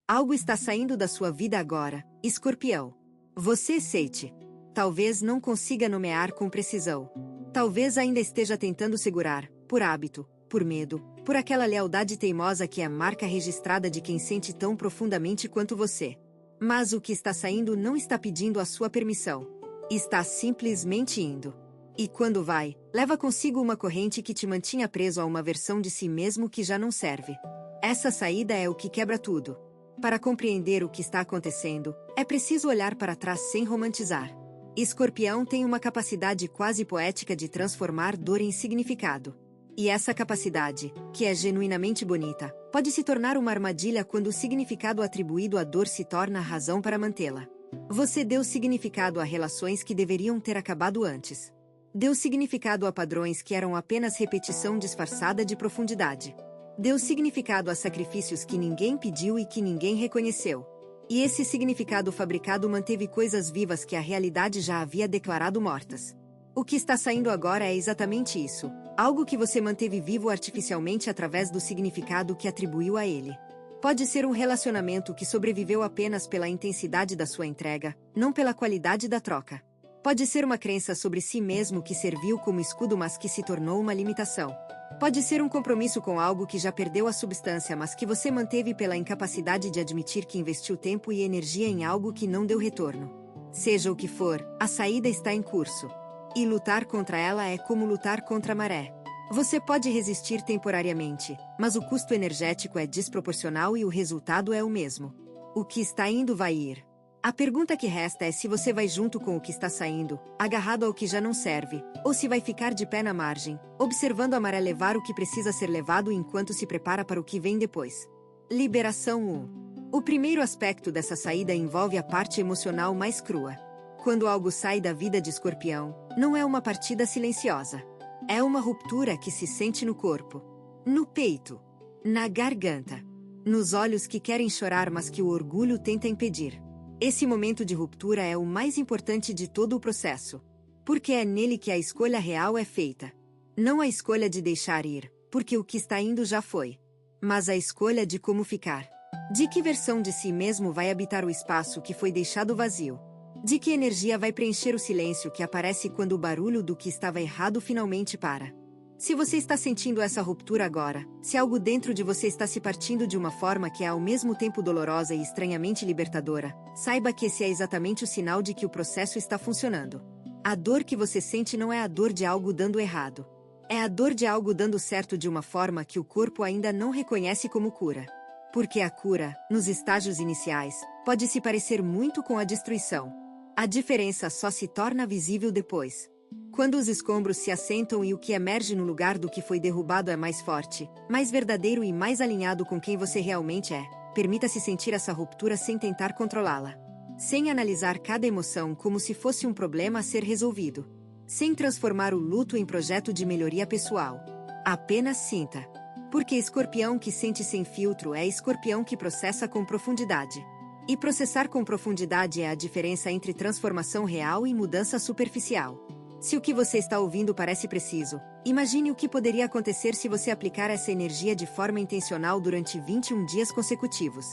Algo está saindo da sua vida agora, Escorpião. Você sente. Talvez não consiga nomear com precisão. Talvez ainda esteja tentando segurar, por hábito, por medo, por aquela lealdade teimosa que é a marca registrada de quem sente tão profundamente quanto você. Mas o que está saindo não está pedindo a sua permissão. Está simplesmente indo. E quando vai, leva consigo uma corrente que te mantinha preso a uma versão de si mesmo que já não serve. Essa saída é o que quebra tudo. Para compreender o que está acontecendo, é preciso olhar para trás sem romantizar. Escorpião tem uma capacidade quase poética de transformar dor em significado. E essa capacidade, que é genuinamente bonita, pode se tornar uma armadilha quando o significado atribuído à dor se torna a razão para mantê-la. Você deu significado a relações que deveriam ter acabado antes. Deu significado a padrões que eram apenas repetição disfarçada de profundidade. Deu significado a sacrifícios que ninguém pediu e que ninguém reconheceu. E esse significado fabricado manteve coisas vivas que a realidade já havia declarado mortas. O que está saindo agora é exatamente isso. Algo que você manteve vivo artificialmente através do significado que atribuiu a ele. Pode ser um relacionamento que sobreviveu apenas pela intensidade da sua entrega, não pela qualidade da troca. Pode ser uma crença sobre si mesmo que serviu como escudo mas que se tornou uma limitação. Pode ser um compromisso com algo que já perdeu a substância mas que você manteve pela incapacidade de admitir que investiu tempo e energia em algo que não deu retorno. Seja o que for, a saída está em curso. E lutar contra ela é como lutar contra a maré. Você pode resistir temporariamente, mas o custo energético é desproporcional e o resultado é o mesmo. O que está indo vai ir. A pergunta que resta é se você vai junto com o que está saindo, agarrado ao que já não serve, ou se vai ficar de pé na margem, observando a maré levar o que precisa ser levado enquanto se prepara para o que vem depois. Liberação 1. O primeiro aspecto dessa saída envolve a parte emocional mais crua. Quando algo sai da vida de Escorpião, não é uma partida silenciosa. É uma ruptura que se sente no corpo, no peito, na garganta, nos olhos que querem chorar mas que o orgulho tenta impedir. Esse momento de ruptura é o mais importante de todo o processo, porque é nele que a escolha real é feita. Não a escolha de deixar ir, porque o que está indo já foi, mas a escolha de como ficar. De que versão de si mesmo vai habitar o espaço que foi deixado vazio? De que energia vai preencher o silêncio que aparece quando o barulho do que estava errado finalmente para? Se você está sentindo essa ruptura agora, se algo dentro de você está se partindo de uma forma que é ao mesmo tempo dolorosa e estranhamente libertadora, saiba que esse é exatamente o sinal de que o processo está funcionando. A dor que você sente não é a dor de algo dando errado. É a dor de algo dando certo de uma forma que o corpo ainda não reconhece como cura. Porque a cura, nos estágios iniciais, pode se parecer muito com a destruição. A diferença só se torna visível depois. Quando os escombros se assentam e o que emerge no lugar do que foi derrubado é mais forte, mais verdadeiro e mais alinhado com quem você realmente é, permita-se sentir essa ruptura sem tentar controlá-la. Sem analisar cada emoção como se fosse um problema a ser resolvido. Sem transformar o luto em projeto de melhoria pessoal. Apenas sinta. Porque Escorpião que sente sem filtro é Escorpião que processa com profundidade. E processar com profundidade é a diferença entre transformação real e mudança superficial. Se o que você está ouvindo parece preciso, imagine o que poderia acontecer se você aplicar essa energia de forma intencional durante 21 dias consecutivos.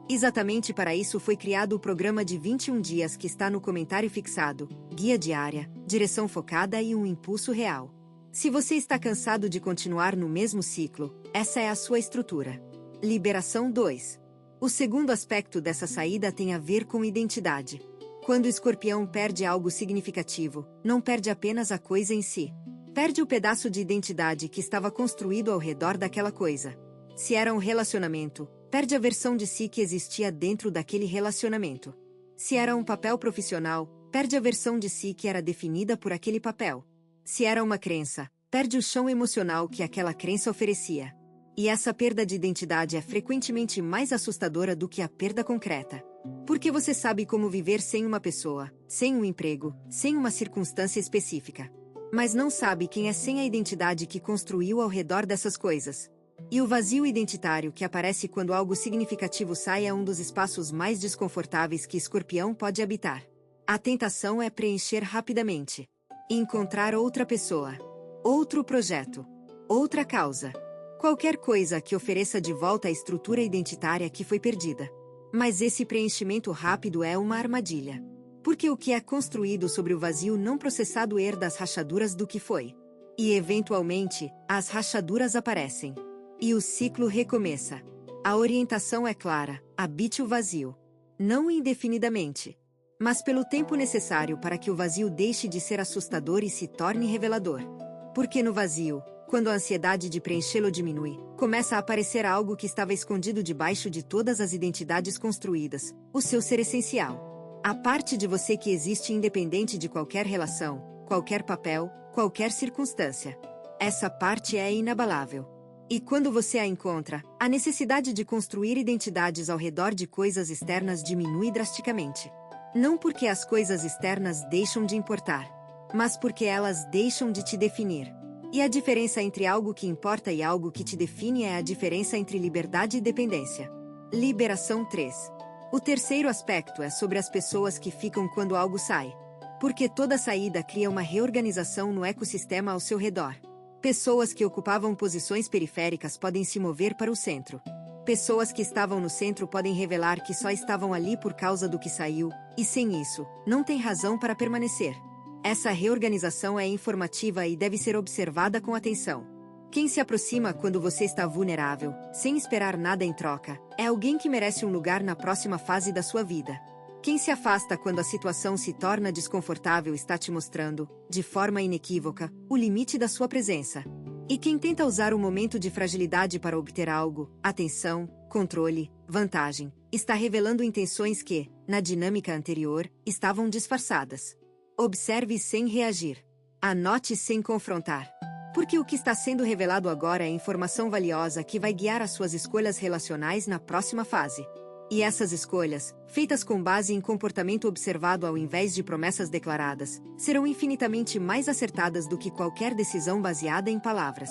Exatamente para isso foi criado o programa de 21 dias que está no comentário fixado, guia diária, direção focada e um impulso real. Se você está cansado de continuar no mesmo ciclo, essa é a sua estrutura. Liberação 2. O segundo aspecto dessa saída tem a ver com identidade. Quando o Escorpião perde algo significativo, não perde apenas a coisa em si. Perde o pedaço de identidade que estava construído ao redor daquela coisa. Se era um relacionamento, perde a versão de si que existia dentro daquele relacionamento. Se era um papel profissional, perde a versão de si que era definida por aquele papel. Se era uma crença, perde o chão emocional que aquela crença oferecia. E essa perda de identidade é frequentemente mais assustadora do que a perda concreta. Porque você sabe como viver sem uma pessoa, sem um emprego, sem uma circunstância específica. Mas não sabe quem é sem a identidade que construiu ao redor dessas coisas. E o vazio identitário que aparece quando algo significativo sai é um dos espaços mais desconfortáveis que Escorpião pode habitar. A tentação é preencher rapidamente. E encontrar outra pessoa. Outro projeto. Outra causa. Qualquer coisa que ofereça de volta a estrutura identitária que foi perdida. Mas esse preenchimento rápido é uma armadilha. Porque o que é construído sobre o vazio não processado herda as rachaduras do que foi. E eventualmente, as rachaduras aparecem. E o ciclo recomeça. A orientação é clara: habite o vazio. Não indefinidamente, mas pelo tempo necessário para que o vazio deixe de ser assustador e se torne revelador. Porque no vazio, quando a ansiedade de preenchê-lo diminui, começa a aparecer algo que estava escondido debaixo de todas as identidades construídas, o seu ser essencial. A parte de você que existe independente de qualquer relação, qualquer papel, qualquer circunstância. Essa parte é inabalável. E quando você a encontra, a necessidade de construir identidades ao redor de coisas externas diminui drasticamente. Não porque as coisas externas deixam de importar, mas porque elas deixam de te definir. E a diferença entre algo que importa e algo que te define é a diferença entre liberdade e dependência. Liberação 3. O terceiro aspecto é sobre as pessoas que ficam quando algo sai. Porque toda saída cria uma reorganização no ecossistema ao seu redor. Pessoas que ocupavam posições periféricas podem se mover para o centro. Pessoas que estavam no centro podem revelar que só estavam ali por causa do que saiu, e sem isso, não tem razão para permanecer. Essa reorganização é informativa e deve ser observada com atenção. Quem se aproxima quando você está vulnerável, sem esperar nada em troca, é alguém que merece um lugar na próxima fase da sua vida. Quem se afasta quando a situação se torna desconfortável está te mostrando, de forma inequívoca, o limite da sua presença. E quem tenta usar o momento de fragilidade para obter algo, atenção, controle, vantagem, está revelando intenções que, na dinâmica anterior, estavam disfarçadas. Observe sem reagir. Anote sem confrontar. Porque o que está sendo revelado agora é informação valiosa que vai guiar as suas escolhas relacionais na próxima fase. E essas escolhas, feitas com base em comportamento observado ao invés de promessas declaradas, serão infinitamente mais acertadas do que qualquer decisão baseada em palavras.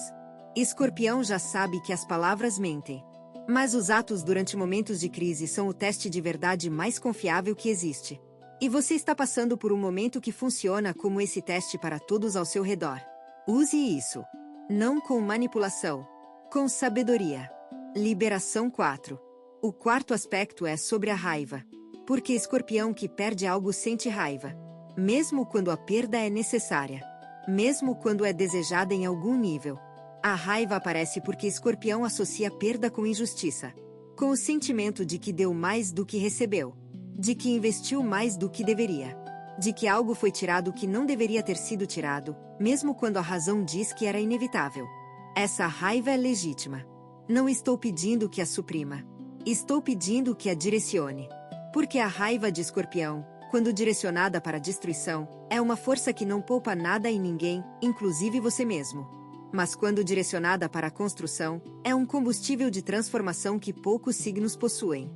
Escorpião já sabe que as palavras mentem. Mas os atos durante momentos de crise são o teste de verdade mais confiável que existe. E você está passando por um momento que funciona como esse teste para todos ao seu redor. Use isso. Não com manipulação. Com sabedoria. Liberação 4. O quarto aspecto é sobre a raiva. Porque Escorpião que perde algo sente raiva. Mesmo quando a perda é necessária. Mesmo quando é desejada em algum nível. A raiva aparece porque Escorpião associa perda com injustiça. Com o sentimento de que deu mais do que recebeu. De que investiu mais do que deveria. De que algo foi tirado que não deveria ter sido tirado, mesmo quando a razão diz que era inevitável. Essa raiva é legítima. Não estou pedindo que a suprima. Estou pedindo que a direcione. Porque a raiva de Escorpião, quando direcionada para a destruição, é uma força que não poupa nada em ninguém, inclusive você mesmo. Mas quando direcionada para a construção, é um combustível de transformação que poucos signos possuem.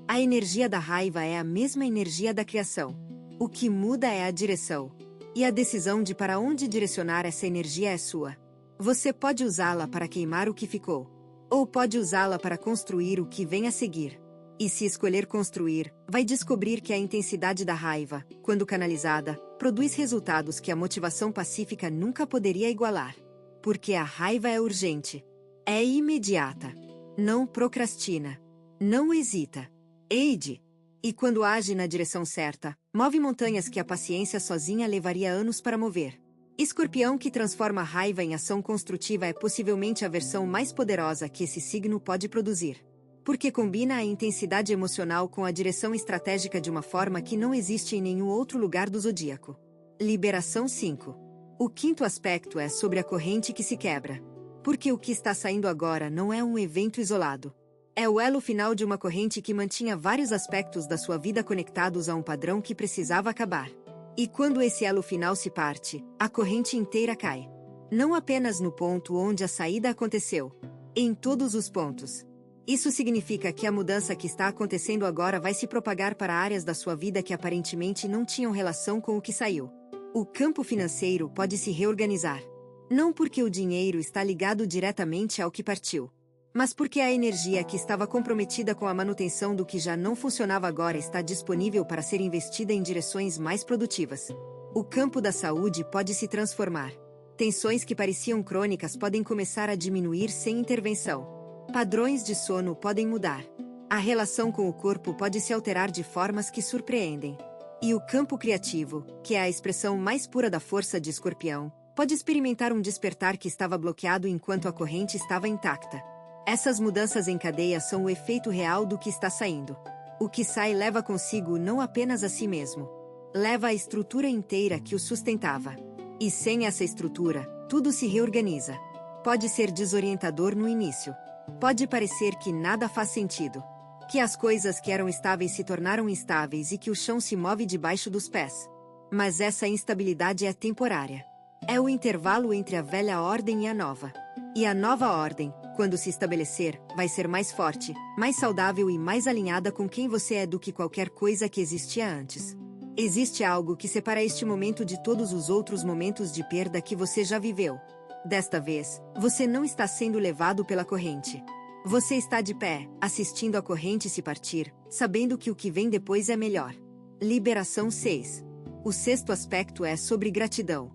A energia da raiva é a mesma energia da criação. O que muda é a direção. E a decisão de para onde direcionar essa energia é sua. Você pode usá-la para queimar o que ficou. Ou pode usá-la para construir o que vem a seguir. E se escolher construir, vai descobrir que a intensidade da raiva, quando canalizada, produz resultados que a motivação pacífica nunca poderia igualar. Porque a raiva é urgente. É imediata. Não procrastina. Não hesita. Eide. E quando age na direção certa, move montanhas que a paciência sozinha levaria anos para mover. Escorpião que transforma a raiva em ação construtiva é possivelmente a versão mais poderosa que esse signo pode produzir. Porque combina a intensidade emocional com a direção estratégica de uma forma que não existe em nenhum outro lugar do zodíaco. Liberação 5. O quinto aspecto é sobre a corrente que se quebra. Porque o que está saindo agora não é um evento isolado. É o elo final de uma corrente que mantinha vários aspectos da sua vida conectados a um padrão que precisava acabar. E quando esse elo final se parte, a corrente inteira cai. Não apenas no ponto onde a saída aconteceu. Em todos os pontos. Isso significa que a mudança que está acontecendo agora vai se propagar para áreas da sua vida que aparentemente não tinham relação com o que saiu. O campo financeiro pode se reorganizar. Não porque o dinheiro está ligado diretamente ao que partiu. Mas porque a energia que estava comprometida com a manutenção do que já não funcionava agora está disponível para ser investida em direções mais produtivas. O campo da saúde pode se transformar. Tensões que pareciam crônicas podem começar a diminuir sem intervenção. Padrões de sono podem mudar. A relação com o corpo pode se alterar de formas que surpreendem. E o campo criativo, que é a expressão mais pura da força de Escorpião, pode experimentar um despertar que estava bloqueado enquanto a corrente estava intacta. Essas mudanças em cadeia são o efeito real do que está saindo. O que sai leva consigo não apenas a si mesmo. Leva a estrutura inteira que o sustentava. E sem essa estrutura, tudo se reorganiza. Pode ser desorientador no início. Pode parecer que nada faz sentido. Que as coisas que eram estáveis se tornaram instáveis e que o chão se move debaixo dos pés. Mas essa instabilidade é temporária. É o intervalo entre a velha ordem e a nova. E a nova ordem, quando se estabelecer, vai ser mais forte, mais saudável e mais alinhada com quem você é do que qualquer coisa que existia antes. Existe algo que separa este momento de todos os outros momentos de perda que você já viveu. Desta vez, você não está sendo levado pela corrente. Você está de pé, assistindo a corrente se partir, sabendo que o que vem depois é melhor. Liberação 6. O sexto aspecto é sobre gratidão.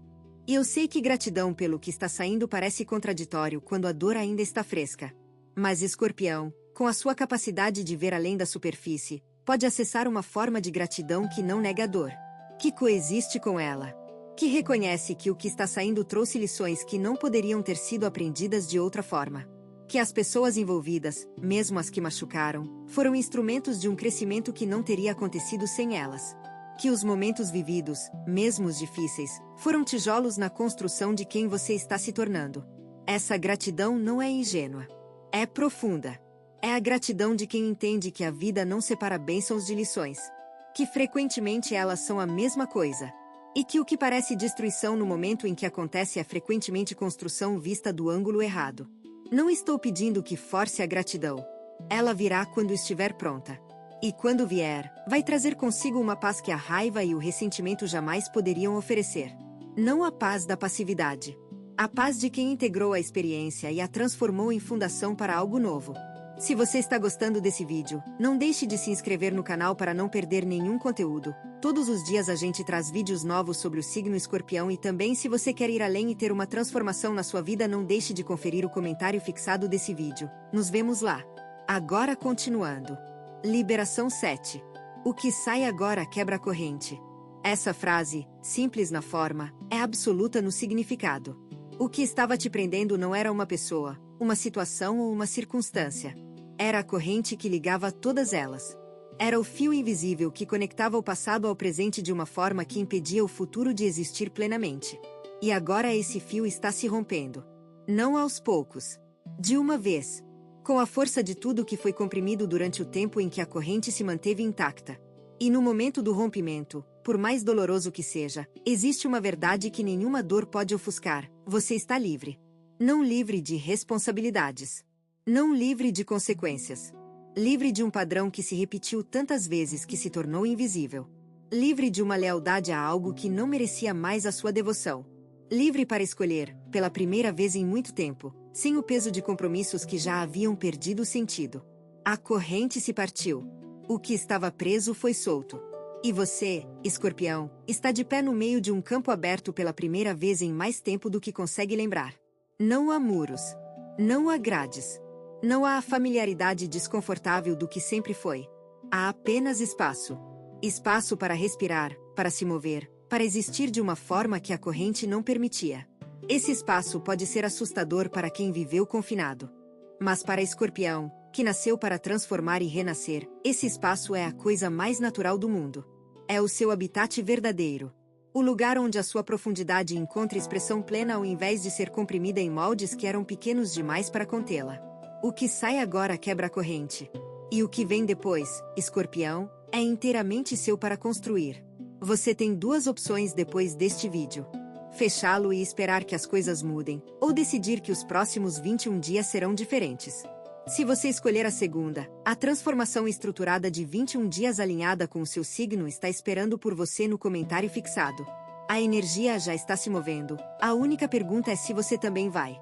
E eu sei que gratidão pelo que está saindo parece contraditório quando a dor ainda está fresca. Mas Escorpião, com a sua capacidade de ver além da superfície, pode acessar uma forma de gratidão que não nega a dor. Que coexiste com ela. Que reconhece que o que está saindo trouxe lições que não poderiam ter sido aprendidas de outra forma. Que as pessoas envolvidas, mesmo as que machucaram, foram instrumentos de um crescimento que não teria acontecido sem elas. Que os momentos vividos, mesmo os difíceis, foram tijolos na construção de quem você está se tornando. Essa gratidão não é ingênua. É profunda. É a gratidão de quem entende que a vida não separa bênçãos de lições. Que frequentemente elas são a mesma coisa. E que o que parece destruição no momento em que acontece é frequentemente construção vista do ângulo errado. Não estou pedindo que force a gratidão. Ela virá quando estiver pronta. E quando vier, vai trazer consigo uma paz que a raiva e o ressentimento jamais poderiam oferecer. Não a paz da passividade. A paz de quem integrou a experiência e a transformou em fundação para algo novo. Se você está gostando desse vídeo, não deixe de se inscrever no canal para não perder nenhum conteúdo. Todos os dias a gente traz vídeos novos sobre o signo Escorpião e também se você quer ir além e ter uma transformação na sua vida, não deixe de conferir o comentário fixado desse vídeo. Nos vemos lá. Agora continuando. Liberação 7. O que sai agora quebra a corrente. Essa frase, simples na forma, é absoluta no significado. O que estava te prendendo não era uma pessoa, uma situação ou uma circunstância. Era a corrente que ligava todas elas. Era o fio invisível que conectava o passado ao presente de uma forma que impedia o futuro de existir plenamente. E agora esse fio está se rompendo. Não aos poucos. De uma vez. Com a força de tudo que foi comprimido durante o tempo em que a corrente se manteve intacta. E no momento do rompimento, por mais doloroso que seja, existe uma verdade que nenhuma dor pode ofuscar: você está livre. Não livre de responsabilidades. Não livre de consequências. Livre de um padrão que se repetiu tantas vezes que se tornou invisível. Livre de uma lealdade a algo que não merecia mais a sua devoção. Livre para escolher, pela primeira vez em muito tempo, sem o peso de compromissos que já haviam perdido o sentido. A corrente se partiu. O que estava preso foi solto. E você, Escorpião, está de pé no meio de um campo aberto pela primeira vez em mais tempo do que consegue lembrar. Não há muros. Não há grades. Não há a familiaridade desconfortável do que sempre foi. Há apenas espaço. Espaço para respirar, para se mover, para existir de uma forma que a corrente não permitia. Esse espaço pode ser assustador para quem viveu confinado. Mas para Escorpião, que nasceu para transformar e renascer, esse espaço é a coisa mais natural do mundo. É o seu habitat verdadeiro. O lugar onde a sua profundidade encontra expressão plena ao invés de ser comprimida em moldes que eram pequenos demais para contê-la. O que sai agora quebra a corrente. E o que vem depois, Escorpião, é inteiramente seu para construir. Você tem duas opções depois deste vídeo. Fechá-lo e esperar que as coisas mudem, ou decidir que os próximos 21 dias serão diferentes. Se você escolher a segunda, a transformação estruturada de 21 dias alinhada com o seu signo está esperando por você no comentário fixado. A energia já está se movendo, a única pergunta é se você também vai.